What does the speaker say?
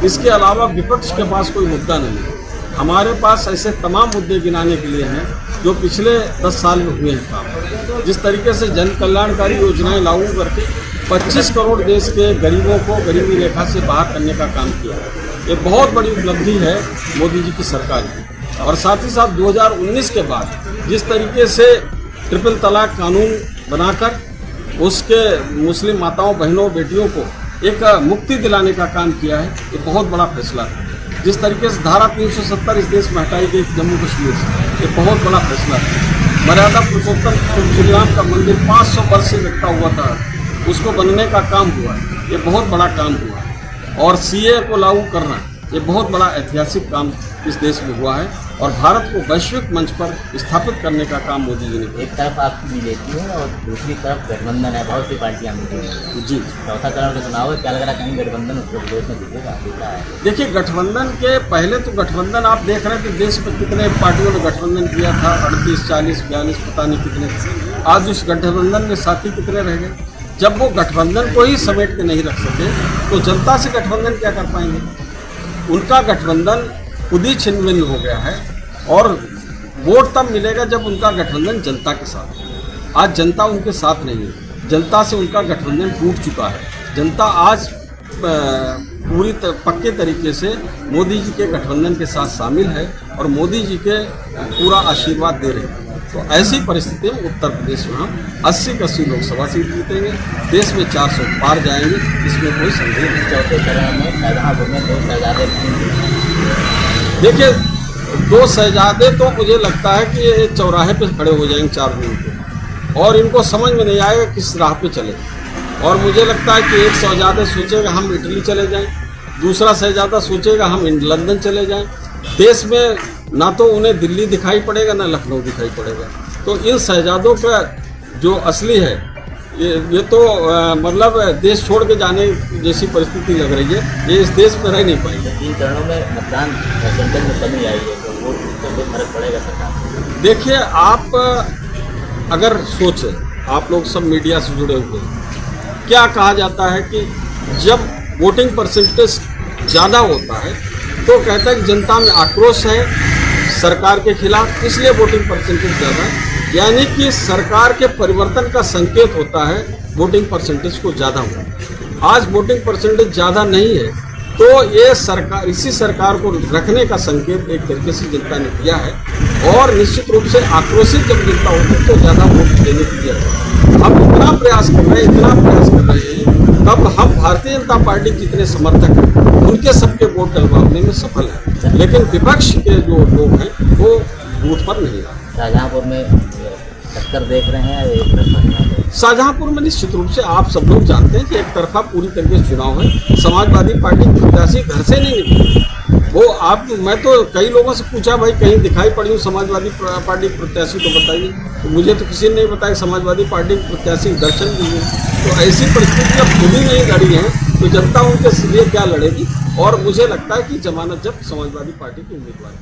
इसके अलावा विपक्ष के पास कोई मुद्दा नहीं है। हमारे पास ऐसे तमाम मुद्दे गिनाने के लिए हैं जो पिछले 10 साल में हुए हैं काम। जिस तरीके से जन कल्याणकारी योजनाएं लागू करके 25 करोड़ देश के गरीबों को गरीबी रेखा से बाहर करने का काम किया है, ये बहुत बड़ी उपलब्धि है मोदी जी की सरकार की। और साथ ही साथ 2019 के बाद जिस तरीके से ट्रिपल तलाक कानून बनाकर उसके मुस्लिम माताओं बहनों बेटियों को एक मुक्ति दिलाने का काम किया है, ये बहुत बड़ा फैसला है। जिस तरीके से धारा 370 इस देश में हटाई गई जम्मू कश्मीर से, ये बहुत बड़ा फैसला है। मर्यादा पुरुषोत्तम श्री राम का मंदिर 500 वर्ष से लटका हुआ था, उसको बनने का काम हुआ है, ये बहुत बड़ा काम हुआ है। और सीए को लागू करना, ये बहुत बड़ा ऐतिहासिक काम इस देश में हुआ है और भारत को वैश्विक मंच पर स्थापित करने का काम मोदी जी ने किया। एक तरफ आपकी बीजेपी है और दूसरी तरफ गठबंधन है, बहुत सी पार्टियां मिली हैं। जी, चौथा चरण का चुनाव है, क्या लग रहा है कहीं गठबंधन उत्तर प्रदेश में जीतेगा? देखिए, गठबंधन के पहले तो गठबंधन आप देख रहे हैं कि देश में कितने पार्टियों ने गठबंधन किया था, 38, 40, 42 पता नहीं कितने। आज उस गठबंधन में साथी कितने रह गए। जब वो गठबंधन को ही समेट के नहीं रख सके तो जनता से गठबंधन क्या कर पाएंगे। उनका गठबंधन खुद ही छिन्न भिन्न हो गया है और वोट तब मिलेगा जब उनका गठबंधन जनता के साथ है। आज जनता उनके साथ नहीं है, जनता से उनका गठबंधन टूट चुका है। जनता आज पूरी पक्के तरीके से मोदी जी के गठबंधन के साथ शामिल है और मोदी जी के पूरा आशीर्वाद दे रहे हैं। तो ऐसी परिस्थिति में उत्तर प्रदेश में हम 80 की 80 लोकसभा सीट जीतेंगे, देश में 400 पार जाएंगे, इसमें कोई संदेह नहीं। चौथे चरण में शाहजहांपुर में 2 शहजादे, देखिए 2 शहजादे तो मुझे लगता है कि ये चौराहे पे खड़े हो जाएंगे 4 दिन को और इनको समझ में नहीं आएगा किस राह पे चले। और मुझे लगता है कि एक शहजादा सोचेगा हम इटली चले जाएं, दूसरा शहजादा सोचेगा हम लंदन चले जाएं। देश में ना तो उन्हें दिल्ली दिखाई पड़ेगा ना लखनऊ दिखाई पड़ेगा। तो इन शहजादों का जो असली है ये तो मतलब देश छोड़ के जाने जैसी परिस्थिति लग रही है, ये इस देश में रह नहीं पाएंगे। 3 चरणों में मतदान परसेंटेज में कमी आई है, तो वोट से फर्क पड़ेगा सरकार? देखिए, आप अगर सोचें, आप लोग सब मीडिया से जुड़े हुए हैं, क्या कहा जाता है कि जब वोटिंग परसेंटेज ज़्यादा होता है तो कहता है कि जनता में आक्रोश है सरकार के खिलाफ, इसलिए वोटिंग परसेंटेज ज़्यादा है। यानी कि सरकार के परिवर्तन का संकेत होता है वोटिंग परसेंटेज को ज़्यादा हुआ। आज वोटिंग परसेंटेज ज़्यादा नहीं है तो ये सरकार, इसी सरकार को रखने का संकेत एक तरीके से जनता ने दिया है और निश्चित रूप से आक्रोशित जब जनता होती है तो ज़्यादा वोट देने की दिया। हम इतना प्रयास कर रहे हैं, तब हम भारतीय जनता पार्टी के जितने समर्थक हैं उनके सबके वोट डलवाने में सफल है, लेकिन विपक्ष के जो लोग हैं वो बूथ पर नहीं आए। शाहजहांपुर में टक्कर देख रहे हैं एक तरफा? शाहजहांपुर में निश्चित रूप से आप सब लोग जानते हैं कि एक तरफा पूरी तरीके से चुनाव है। समाजवादी पार्टी के प्रत्याशी घर से नहीं निकले। मैं तो कई लोगों से पूछा, भाई कहीं दिखाई पड़ी हूँ समाजवादी पार्टी के प्रत्याशी तो बताइए, तो मुझे तो किसी ने नहीं बताया समाजवादी पार्टी के प्रत्याशी दर्शन दिए। तो ऐसी परिस्थिति जब खुद ही नहीं लड़ी है तो जनता उनके लिए क्या लड़ेगी। और मुझे लगता है कि जमानत जब्त समाजवादी पार्टी के उम्मीदवार